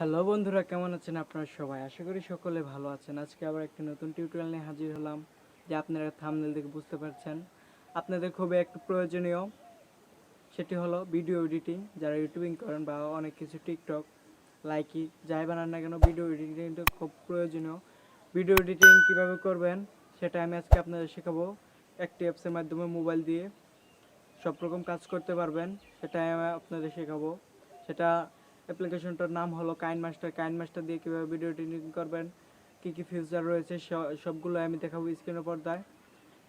Hello বন্ধুরা, কেমন আছেন আপনারা সবাই? আশা করি সকলে ভালো আছেন। আজকে আবার একটি নতুন টিউটোরিয়াল নিয়ে হাজির হলাম। যে আপনারা থাম্বনেল দেখে বুঝতে পারছেন আপনাদের খুবই একটু প্রয়োজনীয়, সেটি হলো ভিডিও এডিটিং। যারা ইউটিউবিং করেন বা অনেক কিছু টিকটক লাইকি যাই বানান না কেন, ভিডিও এডিটিংটা খুব প্রয়োজনীয়। ভিডিও এডিটিং কীভাবে করবেন সেটা আমি আজকে আপনাদের শেখাবো। একটি অ্যাপসের মাধ্যমে মোবাইল দিয়ে সব রকম কাজ করতে পারবেন, সেটা আমি আপনাদের শেখাবো। সেটা অ্যাপ্লিকেশনটার নাম হলো কাইনমাস্টার দিয়ে কীভাবে ভিডিও এডিটিং করবেন, কী কী ফিচার রয়েছে সবগুলো আমি দেখাবো স্ক্রিনের পর্দায়।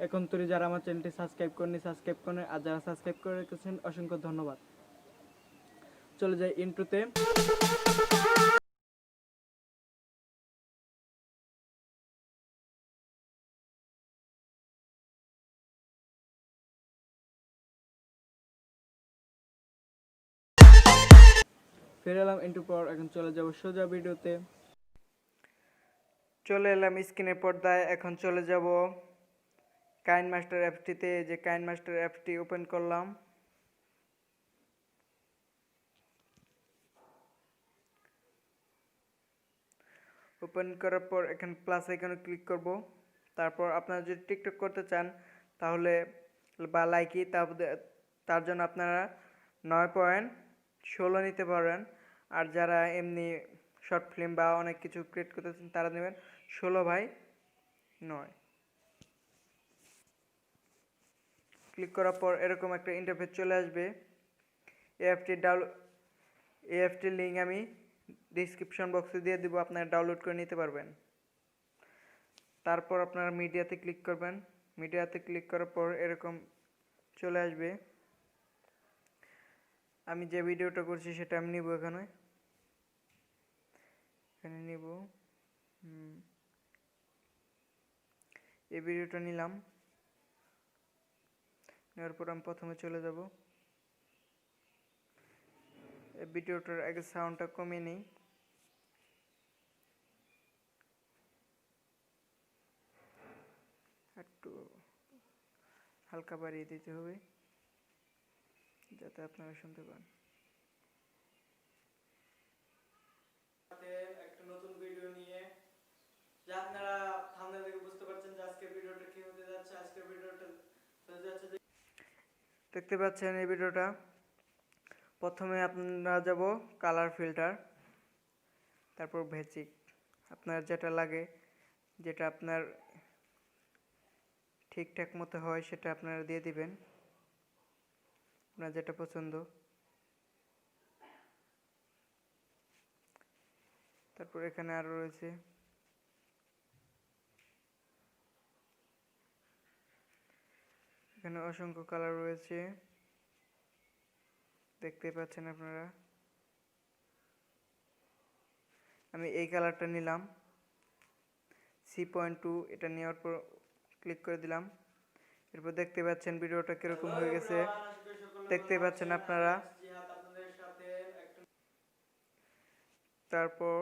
এখন তৈরি যারা আমার চ্যানেলটি সাবস্ক্রাইব করেন, আর যারা সাবস্ক্রাইব করে রেখেছেন অসংখ্য ধন্যবাদ। চলে যাই ইন্ট্রোতে। ফিরে এলাম ইন্ট্রো পর, এখন চলে যাব সোজা ভিডিওতে। চলে এলাম স্ক্রিনের পর্দায়। এখন চলে যাব কাইনমাস্টার অ্যাপসটিতে। যে কাইনমাস্টার অ্যাপসটি ওপেন করলাম। ওপেন করার পর এখানে প্লাস আইকনে ক্লিক করব। তারপর আপনারা যদি টিকটক করতে চান তাহলে বা লাইকি, তার জন্য আপনারা 9.16 নিতে পারেন। আর যারা এমনি শর্ট ফিল্ম বা অনেক কিছু ক্রিয়েট করতে চান তারা নেবেন 16/9। ক্লিক করার পর এরকম একটা ইন্টারফেস চলে আসবে। এই অ্যাপটির লিঙ্ক আমি ডিসক্রিপশন বক্সে দিয়ে দিব, আপনারা ডাউনলোড করে নিতে পারবেন। তারপর আপনারা মিডিয়াতে ক্লিক করবেন। মিডিয়াতে ক্লিক করার পর এরকম চলে আসবে। আমি যে ভিডিওটা করছি সেটা আমি নিব, এখানে নিব। এই ভিডিওটা নিলাম। নেওয়ার পর আমি প্রথমে চলে যাব। এই ভিডিওটার আগে সাউন্ডটা কমিয়ে নিই। একটু হালকা বাড়িয়ে দিতে হবে যাতে আপনারা শুনতে পান। একটা নতুন ভিডিও নিয়ে, যা আপনারা থাম্বনেল দেখে বুঝতে পারছেন যে আজকের ভিডিওটা কি হতে যাচ্ছে। আজকের ভিডিওটা হতে যাচ্ছে, দেখতে পাচ্ছেন এই ভিডিওটা। প্রথমে আপনারা যাব কালার ফিল্টার, তারপর বেসিক। আপনার যেটা লাগে, যেটা আপনার ঠিকঠাক মতো হয় সেটা আপনারা দিয়ে দিবেন, আপনার যেটা পছন্দ। তারপর এখানে আরো রয়েছে, এখানে অসংখ্য কালার রয়েছে, দেখতে পাচ্ছেন আপনারা। আমি এই কালারটা নিলাম C.2। এটা নেওয়ার পর ক্লিক করে দিলাম। এরপর দেখতে পাচ্ছেন ভিডিওটা কিরকম হয়ে গেছে, দেখতে পাচ্ছেন আপনারা। তারপর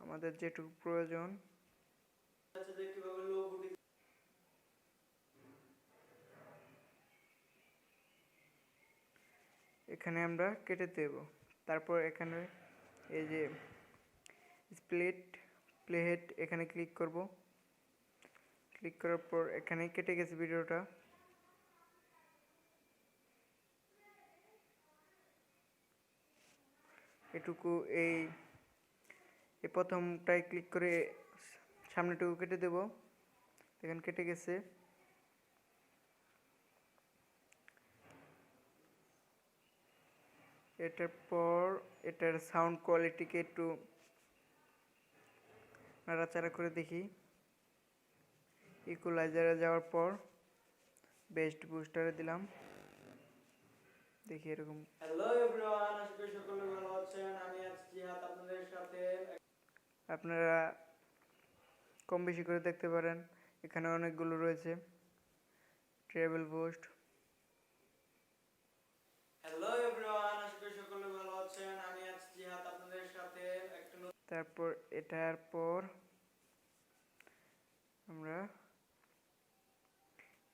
আমাদের যেটুকু প্রয়োজন এখানে আমরা কেটে দেব। তারপর এখানে এই যে স্প্লিট প্লেহেড, এখানে ক্লিক করব। ক্লিক করার পর এখানে কেটে গেছে ভিডিওটা। এটুকু এই প্রথমটায় ক্লিক করে সামনেটুকু কেটে দেব। এখানে কেটে গেছে। এটার পর এটার সাউন্ড কোয়ালিটিকে একটু নাড়াচাড়া করে দেখি। ইকুয়ালাইজারে যাওয়ার পর বেস্ট বুস্টারে দিলাম, দেখি এরকম। হ্যালো এভরিওয়ান, আশা করি সকলে ভালো আছেন। আমি আছি জিহাদ আপনাদের সাথে। আপনারা কম বেশি করে দেখতে পারেন, এখানে অনেকগুলো রয়েছে। Treble boost. হ্যালো এভরিওয়ান, আশা করি সকলে ভালো আছেন। আমি আছি জিহাদ আপনাদের সাথে। তারপর এটার পর আমরা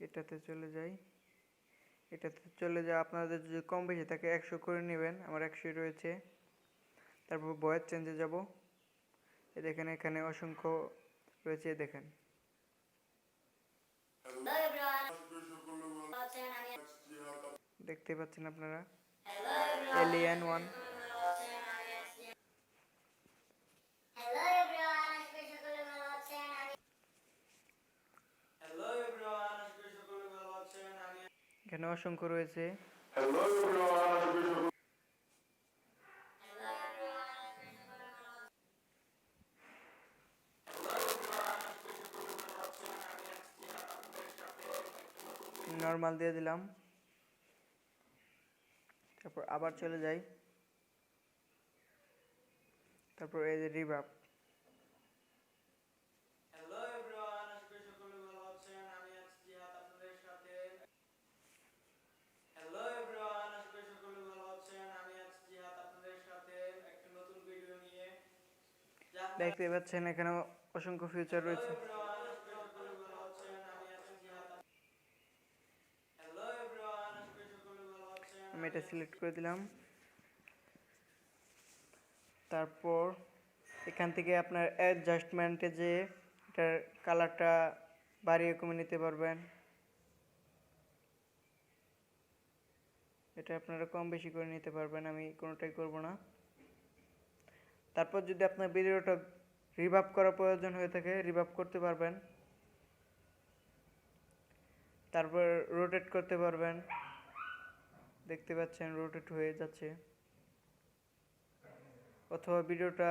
এটাতে চলে যাই। আপনাদের যদি কম বেশি থাকে 100 করে নেবেন, আমার 100 রয়েছে। তারপর ভয়েস চেঞ্জে যাব। এই দেখেন এখানে অসংখ্য রয়েছে, দেখেন দেখতে পাচ্ছেন আপনারা এলিয়ান 1। এখানে অসংখ্য রয়েছে। নর্মাল দিয়ে দিলাম, তারপর আবার চলে যাই, তারপর এই যে রিভার্ব। হ্যালো এভরিওয়ান, আশা করি সকলে ভালো আছেন। আমি আছি জিহাদ আপনাদের সাথে। হ্যালো এভরিওয়ান, আশা করি সকলে ভালো আছেন। আমি আছি জিহাদ আপনাদের সাথে একটা নতুন ভিডিও নিয়ে। দেখতে পাচ্ছেন এখানে অসংখ্য ফিচার রয়েছে। আমি এটা সিলেক্ট করে দিলাম। তারপর এখান থেকে আপনার অ্যাডজাস্টমেন্টে যে এটার কালারটা বাড়িয়ে কমে নিতে পারবেন। এটা আপনারা কম বেশি করে নিতে পারবেন, আমি কোনোটাই করব না। তারপর যদি আপনার ভিডিওটা রিভার্ব করার প্রয়োজন হয়ে থাকে, রিভার্ব করতে পারবেন। তারপর রোটেট করতে পারবেন, দেখতে পাচ্ছেন রোটেট হয়ে যাচ্ছে। অথবা ভিডিওটা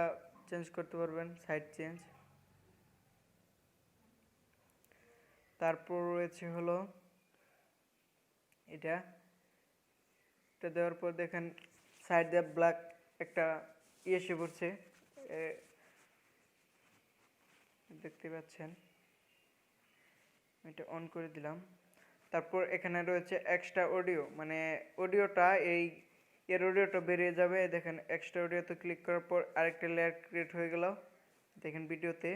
চেঞ্জ করতে পারবেন, সাইড চেঞ্জ। তারপর রয়েছে হলো এটা দেওয়ার পর দেখেন সাইড দিয়ে ব্ল্যাক একটা এসে পড়ছে, দেখতে পাচ্ছেন। এটা অন করে দিলাম। তারপর এখানে রয়েছে এক্সট্রা অডিও, মানে অডিওটা এর অডিওটা বেরিয়ে যাবে। দেখেন এক্সট্রা অডিওতে ক্লিক করার পর আরেকটা লেয়ার ক্রিয়েট হয়ে গেল। দেখেন ভিডিওতে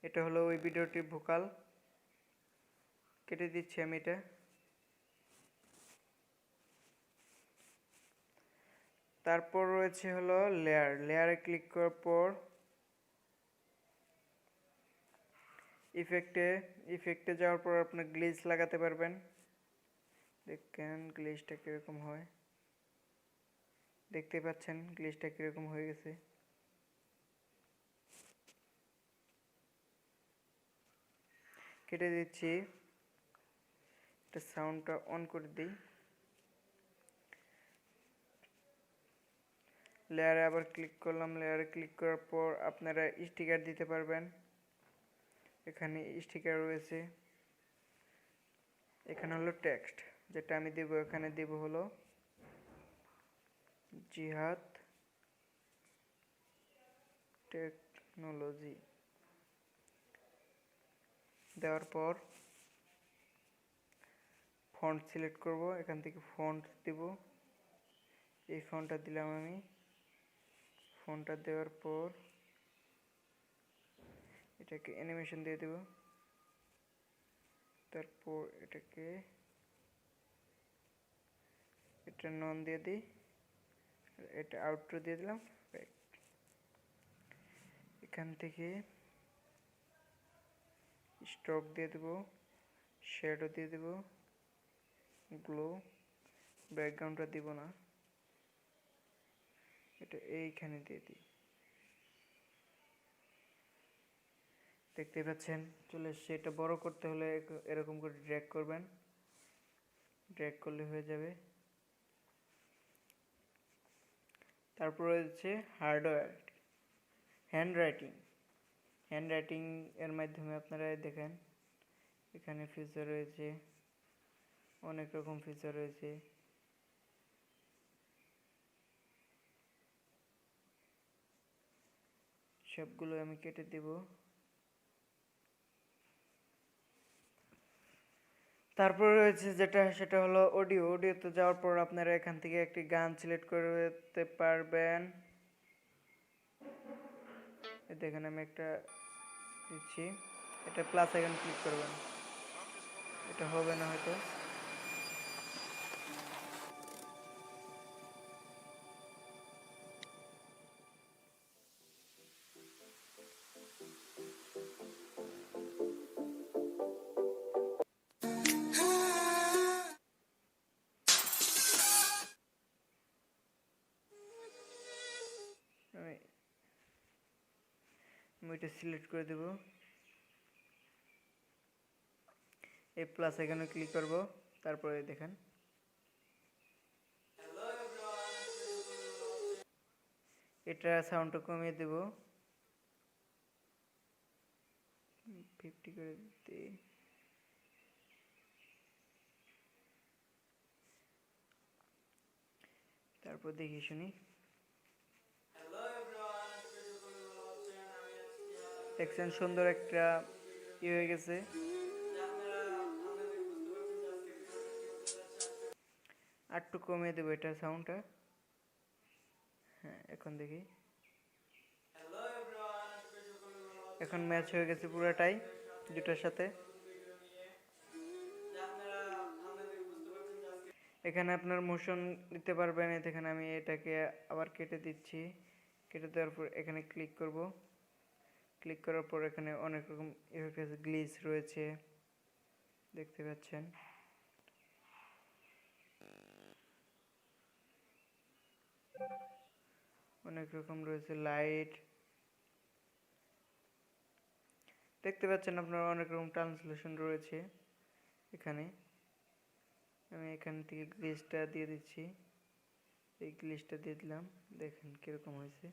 এটা হলো ওই ভিডিওটির ভোকাল। কেটে দিচ্ছি আমি এটা। তারপর রয়েছে হলো লেয়ারে ক্লিক করার পর ইফেক্টে যাওয়ার পর আপনি গ্লিচ লাগাতে পারবেন। দেখেন গ্লিচটা কিরকম হয়, দেখতে পাচ্ছেন গ্লিচটা কিরকম হয়ে গেছে। কেটে দিচ্ছি, এটা সাউন্ডটা অন করে দিই। লেয়ারে আবার ক্লিক করলাম। লেয়ারে ক্লিক করার পর আপনারা স্টিকার দিতে পারবেন। এখানে স্টিকার রয়েছে। এখানে হলো টেক্সট, যেটা আমি দেব, এখানে দেব হলো জিহাদ টেকনোলজি। দেওয়ার পর ফন্ট সিলেক্ট করব, এখান থেকে ফন্ট দেব। এই ফন্টটা দিলাম আমি। ফন্টটা দেওয়ার পর এটাকে অ্যানিমেশন দিয়ে দেব। তারপর এটা নন দিয়ে দিই, এটা আউটরো দিয়ে দিলাম। এখান থেকে স্ট্রোক দিয়ে দেব, শ্যাডো দিয়ে দেব, গ্লো। ব্যাকগ্রাউন্ডটা দিব না, এটা এইখানে দিয়ে দিই। দেখতে পাচ্ছেন চলে এসছে। এটা বড় করতে হলে এরকম করে ড্র্যাগ করবেন, ড্র্যাগ করলে হয়ে যাবে। তারপর রয়েছে হার্ডওয়্যার, হ্যান্ড রাইটিং এর মাধ্যমে আপনারা দেখেন এখানে ফিচার রয়েছে, অনেক রকম ফিচার রয়েছে। সবগুলো আমি কেটে দেব। তারপর রয়েছে সেটা হলো অডিওতে যাওয়ার পর আপনারা এখান থেকে একটি গান সিলেক্ট করতে পারবেন। দেখেন আমি একটা দিচ্ছি, এটা প্লাস আইকন ক্লিক করবেন, এটা হবে না হয়তো। আমি এটা সিলেক্ট করে দেব, এই প্লাস এখানে ক্লিক করব, তারপরে দেখেন এটা সাউন্ডটা কমিয়ে দেব, 50 করে দিতে। তারপর দেখি শুনি, দেখছেন সুন্দর একটা হয়ে গেছে। আর একটু কমিয়ে দেবো এটা সাউন্ডটা। হ্যাঁ, এখন দেখি, এখন ম্যাচ হয়ে গেছে পুরোটাই দুটার সাথে। এখানে আপনার মোশন দিতে পারবেন। এখানে আমি এটাকে আবার কেটে দিচ্ছি, কেটে দেওয়ার পর এখানে ক্লিক করব, ক্লিক করার পর এখানে অনেক রকম গ্লিচ রয়েছে দেখতে পাচ্ছেন। অনেক রকম রয়েছে লাইট দেখতে পাচ্ছেন আপনারা, অনেক রকম ট্রান্সলেশন রয়েছে এখানে। আমি এখান থেকে গ্লিচটা দিয়ে দিচ্ছি, এই গ্লিচটা দিয়ে দিলাম, দেখেন কিরকম হয়েছে।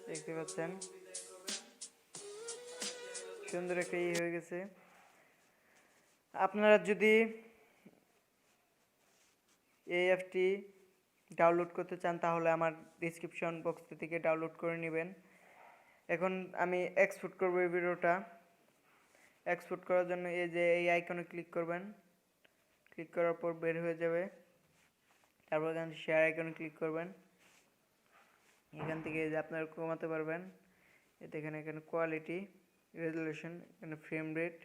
দেখতে পাচ্ছেন সুন্দর একটা হয়ে গেছে। আপনারা যদি এই অ্যাপটি ডাউনলোড করতে চান তাহলে আমার ডিসক্রিপশন বক্স থেকে ডাউনলোড করে নেবেন। এখন আমি এক্সপোর্ট করব এই ভিডিওটা। এক্সপোর্ট করার জন্য এই যে এই আইকনে ক্লিক করবেন, ক্লিক করার পর বের হয়ে যাবে, তারপর এখানে শেয়ার আইকনে ক্লিক করবেন। এখান থেকে যে আপনারা কমাতে পারবেন, এখানে কোয়ালিটি, রেজলিউশন, এখানে ফ্রেম রেট,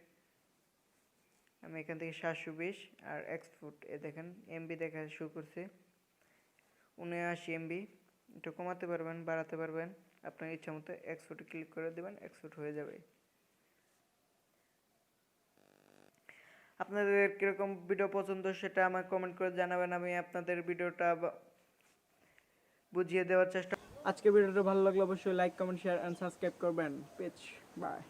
আমি এখান থেকে 720 আর এক্সপোর্ট দেখেন এমবি দেখা শুরু করছে 79 এমবি। এটা কমাতে পারবেন, বাড়াতে পারবেন আপনার ইচ্ছা মতো। এক্সপোর্টে ক্লিক করে দেবেন, এক্সপোর্ট হয়ে যাবে। আপনাদের কিরকম ভিডিও পছন্দ সেটা আমাকে কমেন্ট করে জানাবেন, আমি আপনাদের ভিডিওটা বুঝিয়ে দেওয়ার চেষ্টা। আজকে ভিডিওটা ভালো লাগলে অবশ্যই like, comment, share and subscribe করবেন। Page by.